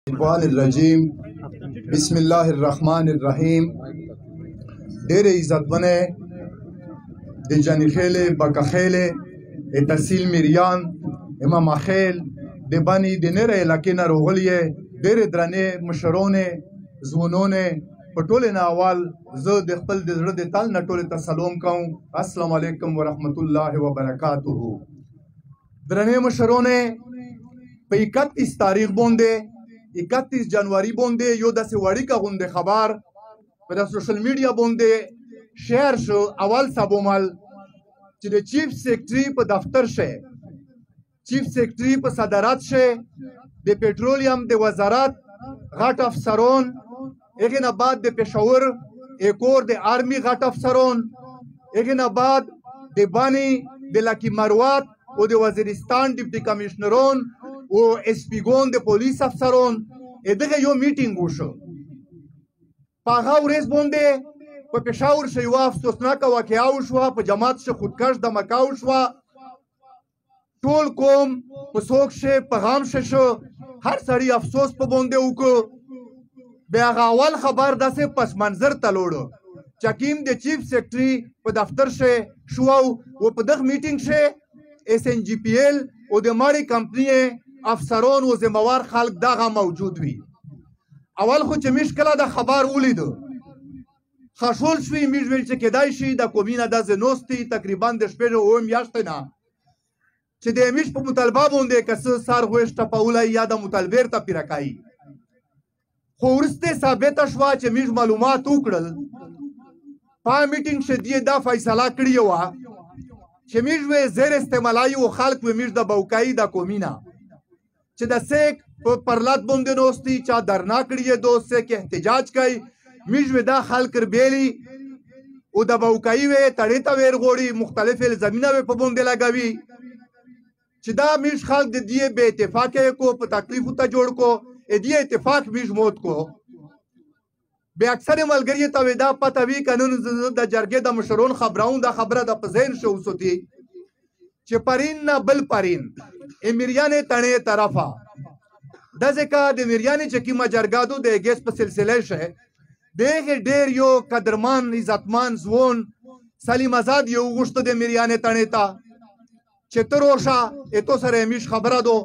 الرجیم بسم الله الرحمن الرحیم. ډېر عزتمنه د جنخېلې بکخېلې تحصیل میریان امام خیل د بانی د نره علاقې نه راغلي ډېر درنې مشرونه ځوانونه په ټول نه اول زه د خپل د زړه د تل نه ټول ته سلام کوم. السلام علیکم ورحمت الله وبرکاته. درنې مشرونه په 31 تاریخ باندې 31 جنوري باندې یو داسې وړیکه غونډه خبر په سوشل میډیا باندې شیر شو. اول سبومل چې د چیف سیکرټري په دفتر شه، چیف سیکرټري په صدارت شه، د پټرولیم د وزارت غټ افسرون، هغه نه بعد د پېښور ایکور د آرمي غټ افسرون، هغه نه بعد د بانی د لکی مروات او د وزیرستان ډیپټي کمشنرون او اس پی ګون د پولیس افسرون دغه یو میټینګ وشو. په هغه ورځ باندې په پېښور شه یوه افسوسناکه واقعه وشوه، په جماعت شه خودکش دمکه وشوه. ټول قوم په سوک شه په غم شه شو، هر سړي افسوس په باندې وکړو. بیا هغه اول خبر داسې پس منظر ته لوړو چې حکیم د چیف سیکرټري په دفتر شه شو او په دغه میټینګ شه اس ان جی پی ایل او د ماړې کمپنۍ افسرون او ذمہوار خلک دغه موجود وي. اول خو چې میش کله د خبر ولیدو خشول شوي، میش ویل چې کېدای شي د کومینه داسې نوستي تقریبا د شپږ اووه میاشتې نه چې د میش په مطالبه باندې که څه سر غویش ټپولی یا د مطالبې ته پیره کوي. خو وروسته ثابته شوه چې میش معلومات وکړل په میټینګ شه دې دا فیصله کړې وه چې میش وې زیر استعمالایي و خلک وې میش د بوکایي د کومینه چې د سیک په پرلات باندې نوستي چا درنا کړی دوست سے کې احتجاج کوي. میش وې دا خلک ربېلي او د بوکایي وې تړې ته ویر غوړي مختلف الزامونه وې په باندې لګوي چې دا میش خلک د دې بې اتفاقه کو په تکلیف ته جوړ کو دې اتفاق میش موت کو. بیا اکثر ملګری ته دا پته وی قانون د جرګې د مشرون خبرون دا خبره د پزین شو وسوتی چې پرین نه بل پرین امیریانه تنه طرفه د ځکه د میریانه چې کیما جرګادو د گیس په سلسله شه دغه ډیر یو قدرمان عزتمان ځوان سلیم آزاد یو غشت د میریانه تنه تا چې تروشه اته سره میش خبره دو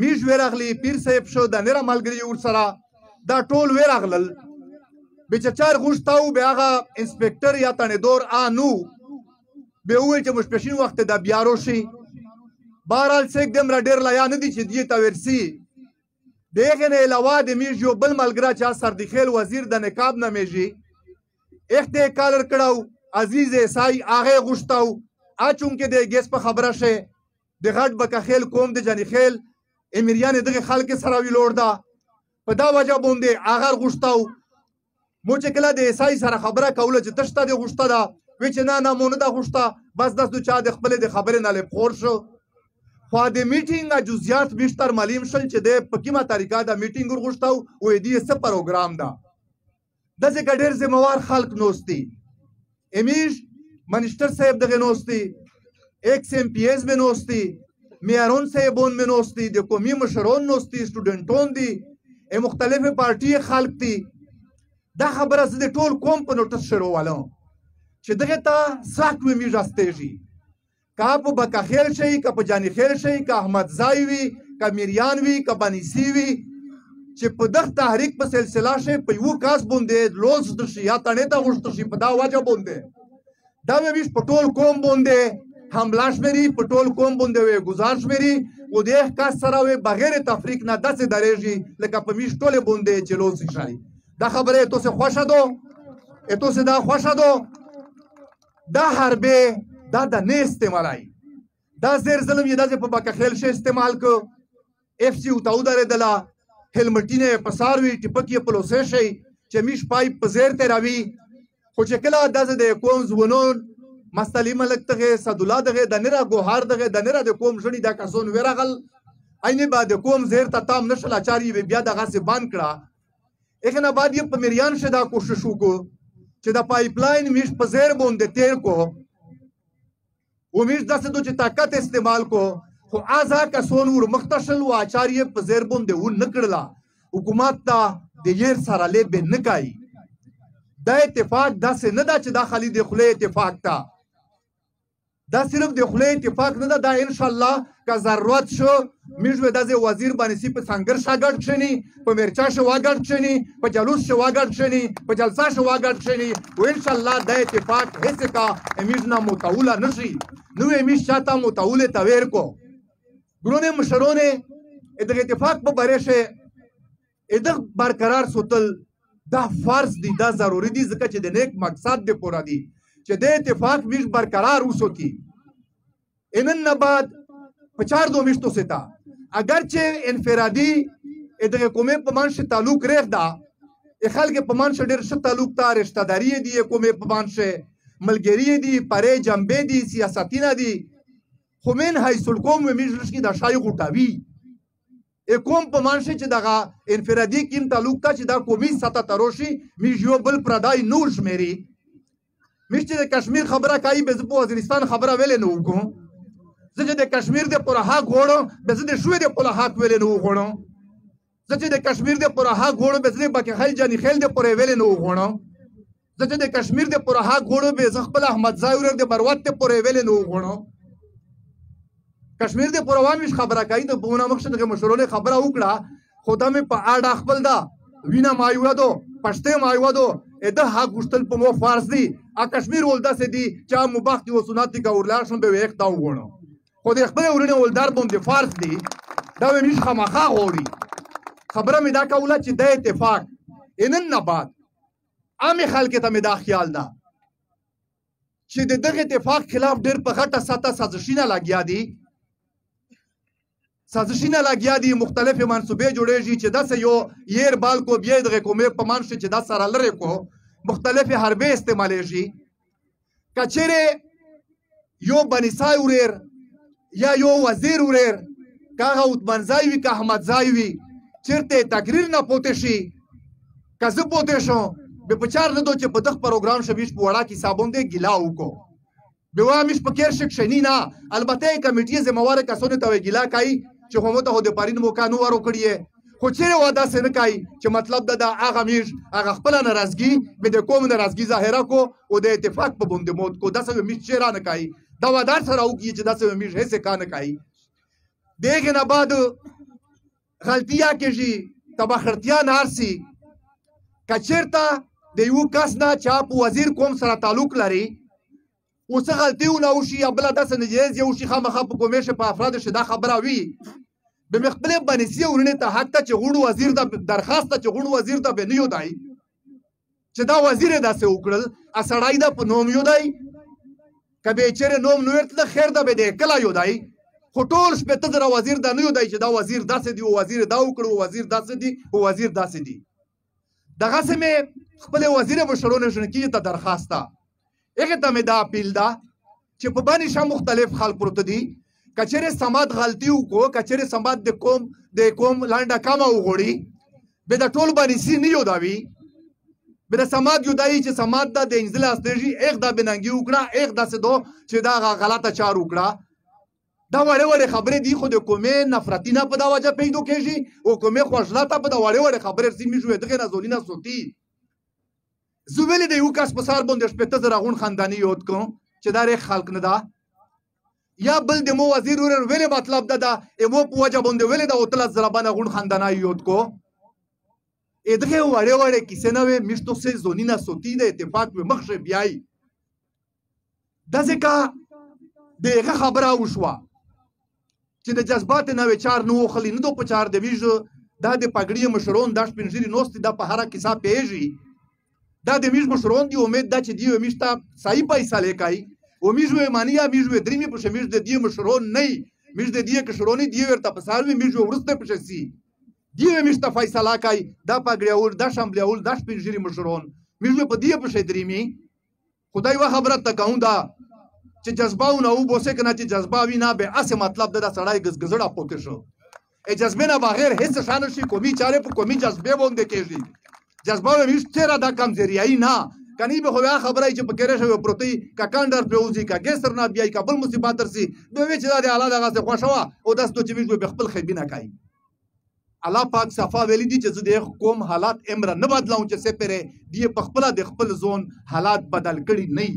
میش ورغلی پیر صاحب شو د نره ملګری ور سره دا ټول ورغلل بچچار غشتاو به هغه انسپکټر یا تنه دور انو به وې چې مشپشین وخت د بیارو شي بهرحال سیک دم را ډیر لا نه دي چې دی ته ورسي. دغه نه علاوه د میش یو بل ملګری چې سردخیل وزیر د نقاب نه میږي اخته کالر کړهو عزیز سای هغه غشتاو اچون کې د گیس په خبره شه د غټ بکخیل قوم د جنخیل امیریان دغه خلک سره وی لوړ دا په دا وجه باندې هغه غشتاو. مو چې کله د سای سره خبره کوله چې تشته د غشته دا و چې نه مونږ د غشته بس د چا د خپل د خبرې نه لپ خور شو. خو د میټینګ جزئیات بیشتر معلوم شول چې د پکیمه طریقه د میټینګ ورغشتاو او دې څه پروګرام دا د څنګه ډېر ذمہوار خلک نوستي امیش منیسټر صاحب دغه نوستي ایکس ایم پی ایس به نوستي میارون صاحبون به نوستي د قومي مشرون نوستي سټوډنټون دي مختلفه پارټي خلک دي. دا خبره زه د ټول قوم په نوټس شروع والم چې دغه ته ساک وي میژ استېږي که په بکخیل شي که په جانخیل شي که احمد ځای وي که میریان وي که بنیسي وي چې په دغه تحریک په سلسله شي په یو کاس باندې لوست شي یا تنې ته غوښت شي په دا وجه باندې دا میش په ټول قوم باندې حمله شمري په ټول قوم باندې وي گزار شمري او دغه کاس سره وي بغیر تفریق نه داسې درېږي لکه په میش ټول باندې چلوس شي. دا خبره تو سے خوښه دو اتو سے دا خوښه دو دا حربه دا د نه استعمالای دا زیر ظلم یدا چې په بکخیل شه استعمال کو اف سی او تاو دره دلا هلمټینه پساروي ټپکی پلوسه شي چې میش پای په زیر ته راوي. خو چې کله د قوم زونون مستلی ملک ته صد الله دغه د نره ګوهر دغه د نره د قوم ژړي د کسون ورغل عینه بعد قوم زیر ته تام نشل اچاري بیا دغه سي بان کړه. اخنه بعد یې په میریان شه دا کوشش وکړو چې د پایپلاین میش په زیر باندې تیر کو و میش داسې دو چې طاقت استعمال کو خو ازا کسون ور مختشل و اچاري په زیر باندې و نکړلا حکومت ته د ير سره لیبې نه کوي. دا اتفاق داسې نه ده چې دا خالي د خولې اتفاق ته، دا صرف د خولې اتفاق نه ده. دا انشاءالله که ضرورت شو میږ به داسې وزیر باندې په سنگر شاګرد کښېني، په مرچا شواګرد کښېني، په جلوس شواګرد کښېني، په جلسه شواګرد کښېني و انشاءالله دا اتفاق هسې کا امیږ نه متوله نشي. نو امیږ چاته متوله تویر کو ګرونه مشرونه دغه اتفاق په باره شه ادغ برقرار سوتل دا فرض دی، دا ضروری دی، ځکه چې د نیک مقصد دی پورا دی چې د اتفاق میږ برقرار وسوتی. انن نه بعد په 4 میاشتو ستا اگر چې انفرادي دغه قومي په منځ تعلق ریخ دا خلک په منځ ډېر ښه تعلق تا رشتہ داری دی، قومي په منځ ملګری دی، پرې جنبې دی، سیاستینه دی، خو من حیث القوم میږ کی دا شای غټاوی کوم په منځ چې دغه انفرادي کیم تعلق تا چې دا قومي سطح تروشي میږ یو بل پردای نور شمیري. میږ چې د کشمیر خبره کوي به په وزیرستان خبره ویلې نه وکړو، زه چې د کشمیر د پوره حق غواړم به زه د شوې د پوره حق ویلې نه وغواړم، زه چې د کشمیر د پوره حق غواړم به زه د بکې خیل جاني خیل د پوره ویلې نه وغواړم، زه چې د کشمیر د پوره حق غواړم به زه خپل احمد ځای ورک د بروت د پوره ویلې نه وغواړم. کشمیر د پوره وامیش خبره کوي د بونه مخ څخه مشورونه خبره وکړه، خدا مې په اړه خپل دا وینا مایو دو پښته مایو دو اده حق غشتل په مو فرض دی. ا کشمیر ولدا سه دی چا مباح دی وسنات کا ورلار شم به وخت دا وګڼو، خو د خپل ورونه ولدار باندې فرض دی. دا مې خامخا غوړي خبره مې دا کوله چې د اتفاق انن نه بعد عام خلک ته مې دا خیال ده چې دغه اتفاق خلاف ډېر په غټه ساته سازشینه لګیا دي، سازشینه لګیا دي، مختلفې منصوبې جوړېږي چې داسې یو ير بال کو بیا دغه قومې په منځ چې دا سره لرې کو مختلفې حربې استعمالېږي. که چیرې یو بنیسای وریر یا یو وزیر وریر که هغه عثمانزای وي که احمدزای وي چېرته تقریر نه پوته شي که زه پوته شم به په چار نه دو چې په دغه پروګرام شویش په وړه کې صابون دی ګیلا وکړو به وامیش په کېر شک شنی نه. البته کمیټې ذمہوار کسونه ته ګیلا کوي چې همو ته د پارین موقع نو ورو کړی خو چیرې واده سره نه کوي چې مطلب دا هغه میش هغه خپل ناراضګي به د کوم ناراضګي ظاهره کو او د اتفاق په بوند موت کو داسې میش چیرې نه کوي دا ودار سره او کی چې داسې میش هیڅ کار نه کوي. دغه نه بعد غلطیا کېږي تباخرتیا نارسي کچیرته د یو کس نه چا په وزیر کوم سره تعلق لري اوس غلطي ونه وشي یا بل داسې نجیز یو شي خامخا په کومې په افراد شدا خبره وي به مخبل بنسي ورنه ته حق ته چې غوړ وزیر د درخواست ته چې غوړ وزیر ته به نه یو دای چې دا وزیر داسې وکړل اسړای دا په نوم یو دای کبه چیرې نوم نو ورته خیر دا به دې کلا یو دای خو ټول شپه ته در وزیر دا نه یو دای چې دا وزیر داسې دی او وزیر دا وکړو وزیر داسې دی او وزیر داسې دی. دغه سمې خپل وزیر مشرونه شنکی ته درخواست هغه ته مې دا اپیل ده چې په باندې شا مختلف خلک پروت دي کچره سماد غلطي وکړو کچره سماد د کوم لانډه کما وغوړي به د ټول باندې سي نه یو داوي به د سماد یو دای چې سماد د انځل استرجی اغ د بننګي وکړه اغ د سدو چې دا غلطه چار وکړه دا وړه وړه خبره دي خو د کومه نفرتینه په دا وجه پیدا کیږي او کومه خوشلاته په دا وړه وړه خبره سیمه جوړه دغه نزولینه سوتي زوبل د یو کس په سر باندې شپته زره غون خاندانی یود کوم چې دا ری خلق نه دا یا بل د مو وزیر ور ویل مطلب دا مو په وجه باندې ویل دا اوتل زربانه غون خاندانی یود کو ادغه وړه وړه کیسه نه مشتو سه زونینا سوتی د اتفاق په مخ بیاي د ځکه دغه خبره وشوه چې د جذبات نه وچار نو خلی نه دو په چار د ویژو دا د پګړی مشرون داش پنځري نوست د په هر کیسه پیږي دا د میژ مشرون دی امید دا چې دی میشتا صحیح پیسې لیکای او میژ وې مانیا میژ وې درې می په شمیژ د دی مشرون نه میژ د دی کې شرونی دی ورته په ساروي میژ ورسته په شي دی میشتا فیصله کوي دا پګړی او د شامبلې او داش پنځري مشرون میژ په دی په شي درې می خدای وا خبره تکاو دا چې جذباونه او بوسه کنه چې جذبه وینا به اسه مطلب دا سړی غزغزړه پوکې شو ای جذبه نه بغیر هیڅ شان شي کومي چاره په کومي جذبه باندې کېږي جذبه مې چیرې دا کم ذریعہ نه کني به خو خبره چې په کېره شوی پروتي کا کاندر پیوزي کا ګسر نه بیاي کا بل مصیبت درسي دوی چې دا اعلی دغه څه خوشوا او داس دوی چې به خپل خیبینه کوي الله پاک صفا ویلی دي چې زه د قوم حالات امره نه بدلوم چې څه پرې دی په خپله د خپل زون حالات بدل کړي نه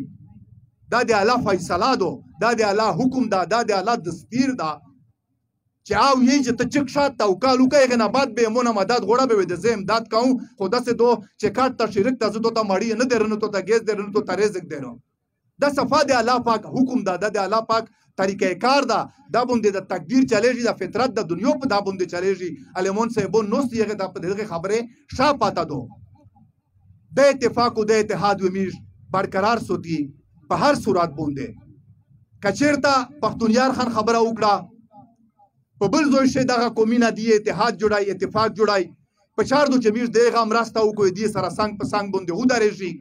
دا د الله فیصله ده دا د الله حکم ده دا د الله دستور ده چې او یې چې ته چک شات تا وکال وکړې هغې نه بعد به مونه مدد غوړه به وي د زه امداد کوم خو داسې دو چې کاټ ته شریک ته زه تو ته مړی نه درنه تو ته ګیس درنه تو ته رزق درنه دا صفا د الله پاک حکم ده دا د الله پاک طریقې کار ده دا باندې د تقدیر چلیږي د فطرت د دنیا په دا باندې چلیږي الیمون صاحبون نوست یې د په دغه خبره شا پاتا دو د اتفاق او د اتحاد و میش برقرار سوتی په هر صورت باندې کچیرته پښتونیار خان خبره وکړه په بل ځای شي دغه قومونه دی اتحاد جوړای اتفاق جوړای په چار دو چې میش دغه مرسته وکړي دی سره څنګه په څنګه باندې ودرېږي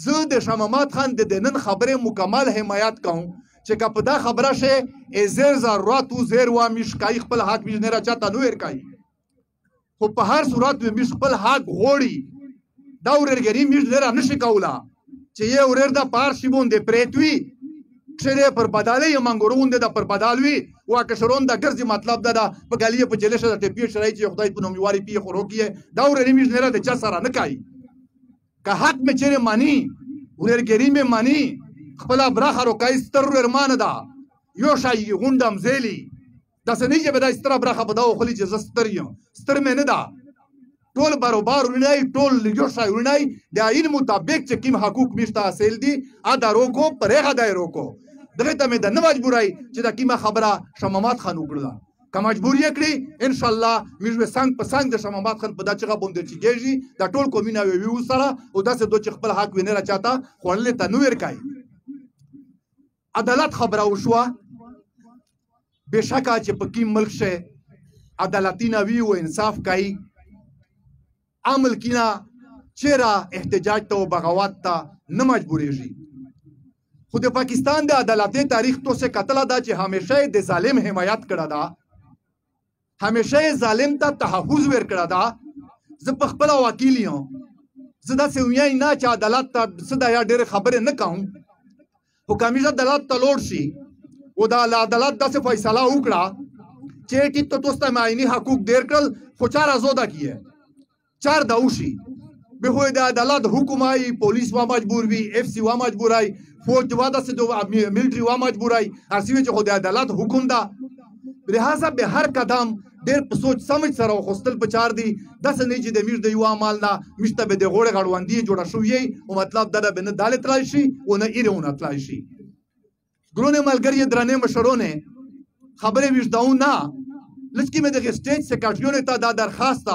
زه د شاه محمد خان د نن خبره مکمل حمایت کوم چې که په دا خبره شي زیر ضرورت و زیر و میش کای خپل حق میش نه را چاته نو ورکای خو په هر صورت میش خپل حق غوړي دا ورګری میش لره نشي کولا چې یې ورر دا پارشي باندې پریتوي کښره پر بدالې منګورون د پر بدالوي وا کښرون د ګرځي مطلب دا په ګالیه په جلشه د ټپی شړای چې خدای په نومواري پی خو روکیه دا ورر میش نه را د چا سره نه کوي که حق مې چیرې مانی ورګری مې مانی خپل برخه روکای ستر ورمانه دا یو شای غوندم زیلی دا سنې چې به دا ستر برخه په دا خلی چې زستر یم ستر مې نه دا ټول برابر ورنای ټول یو شای ورنای د عین مطابق چې کوم حقوق مشته حاصل دي ادا روکو پرېغه دای روکو دغه ته مې د نه مجبورای چې دا کیمه خبره شاه محمد خان وکړه که مجبور یې کړي ان شاء الله موږ څنګه په څنګه د شاه محمد خان په دا چغه باندې چې کېږي دا ټول قومونه وي سره او داسې دوه چې خپل حق ویني را چاته خوړلې ته نو ورکای عدالت خبره وشوه بشکه چې په کوم ملک شي عدالتي نه وي او انصاف کوي عمل کینا چیرې احتجاج ته او بغاوت ته نه مجبورېږي خو د پاکستان د عدالتي تاریخ تو سے قتل دا چې همیشه د ظالم حمایت کړه دا همیشه ظالم ته تحفظ ورکړه دا زه په خپل وکیل یم زه دا سویای نه چې عدالت ته صدا یا ډېر خبره نه کوم خو کمیشه عدالت ته لوړ شي او دا عدالت داسې فیصله وکړه چې ټیک ته تاسو ته معینی حقوق دیر کړل خو چار آزاده کیه چار دا وشي به خو د عدالت حکم آئی پولیس وا مجبور وي اف سی وا مجبور آئی فوج وا داسې د ملټری وا مجبور آئی ارسیوي چې خو د عدالت حکم ده لہذا به هر قدم ډېر په سوچ سمج سره وخوستل په چار دي داسې نه چې د میش د یو عمل نه مشته به د غوړې غړوندې جوړه شوې او مطلب دا به نه دالې تلای شي او نه ایرونه تلای شي ګرونه ملګری درنه مشرونه خبرې وشداو نه لکه مې د سټیج سیکریټریونه ته دا درخواست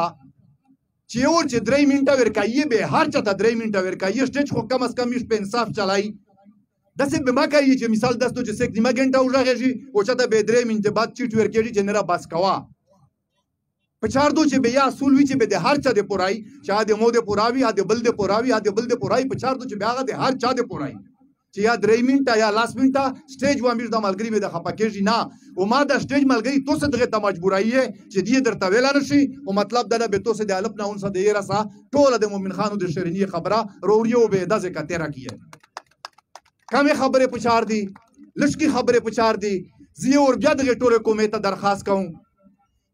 چې اور چې 3 منټه ورکایي به هر چاته 3 منټه ورکایي سټیج خو کم از کم مش په انصاف چلای داسې به ما کوي چې مثال داستو چې سک نیمه غنټه وژغږي او چاته به 3 منټه بعد چیټ ورکېږي چې نه را بس کوا په چار دو چې به یا اصول وی چې به د هر چا د پورای چا د مو د پوراوي ا د بل د پوراوي ا د بل د پورای په چار دو چې به هغه د هر چا د پورای چې یا 3 منټه یا لاس منټه سټیج و امیر د ملګری مې د خپکېږي نه او ما د سټیج ملګری تو څه دغه ته مجبورایي چې دی درته ویل نه شي او مطلب دا به تو څه د الف نه اون څه د رسا ټول د مومن خانو د شرینی خبره روریو به د ځکه تیرا کیه کمه خبره پچار دی لشکی خبره پچار دی زی اور بیا دغه ټول حکومت ته درخواست کوم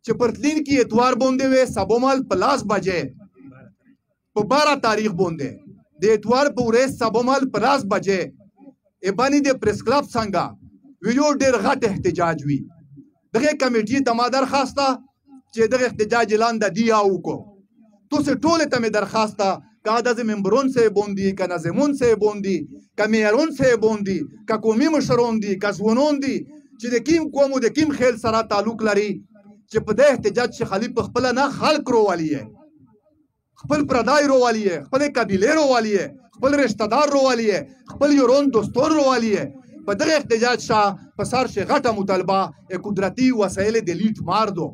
چې پرتلین کی اتوار بوندې وې سبومال پلاس بجې په 12 تاریخ بوندې د اتوار په ورځ سبومال پلاس بجې ای باندې د پریس کلب څنګه ویډیو ډېر غټ احتجاج وی دغه کمیټې ته ما درخواسته چې دغه احتجاج اعلان د دی او کو تو سه ټوله ته درخواسته کا د ممبرون سه بوندي کا نظمون سه بوندي کا میرون سه بوندي کا قومي مشرون دي کا زونون دي چې د کیم قومو د کیم خیل سره تعلق لري چې په د احتجاج شي خلیف خپل نه خلق روالي خپل پردای روالي خپل قبيله روالي خپل رشتہ دار روالي خپل یورون دوستون روالي په دغه احتجاج شاه په سر شي غټه مطالبه قدرتي وسایل د لیټ مار دو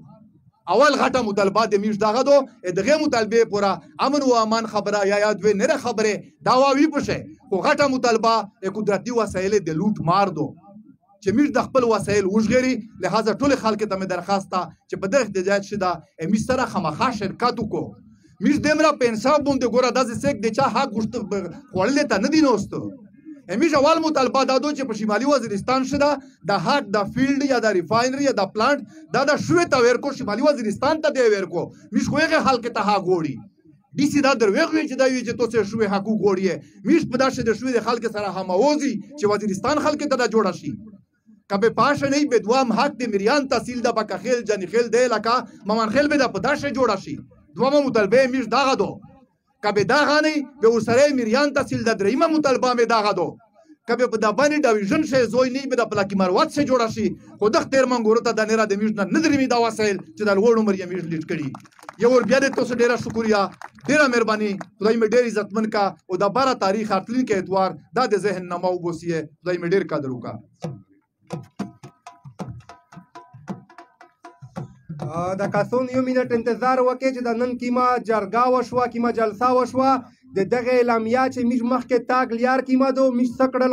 اول غټه مطالبه د میش دغه دو دغه مطالبه پورا امن او امان خبره یا یاد و نه خبره داواوی پشه خو غټه مطالبه قدرتي وسایل د لوټ مار دو چې میش د خپل وسایل وژغري لہذا ټول خلک ته درخواسته چې په دغه احتجاج شدا میش سره خامخا شرکت وکړو میش دمرا په انصاف باندې ګوره داسې سیک د چا حق غوښته خوړلې ته نه دی نوستو امیش اول مطالبه دا دو چې په شمالي وزیرستان شده د هاټ د فیلډ یا د ریفاینري یا د پلانټ دا د شوې ته ورکو شمالي وزیرستان ته دی ورکو میش خو هغه حال کې ته ها ګوړي ډي سي دا دروغ وی چې دا وی چې تو څه شوې حقوق ګوړي میش په داسې د شوې د خلک سره هماوزي چې وزیرستان خلک ته دا جوړ شي کبه پاش نه به دوام حق د مریان تحصیل د بکخیل جنخیل دی لکه ممان خیل به د پداشه جوړ شي دوامه مطالبه میش داغه دو کبه داغه نه به وسره مریان تحصیل د دریمه مطالبه می داغه دو کبه په د باندې ډیویژن شي زوی نه به د پلاکی مروت سره جوړ شي خو د تیر منګورو ته د نره د میش نه نظر می دا وسایل چې د لوړ عمر یې میش لیټ کړي یو ور بیا د تاسو ډیره شکریا ډیره مهرباني خدای می ډیر عزتمن کا او د 12 تاریخ اتلین کې اتوار دا د ذهن نمو بوسیه خدای می ډیر قدر وکا د کاسون یو منټ انتظار وکړي چې د نن کیما جرګه وشوه کیما جلسه وشوه د دغه اعلامیه چې میش مخکې تاګ لیار کیما دو میش سکړل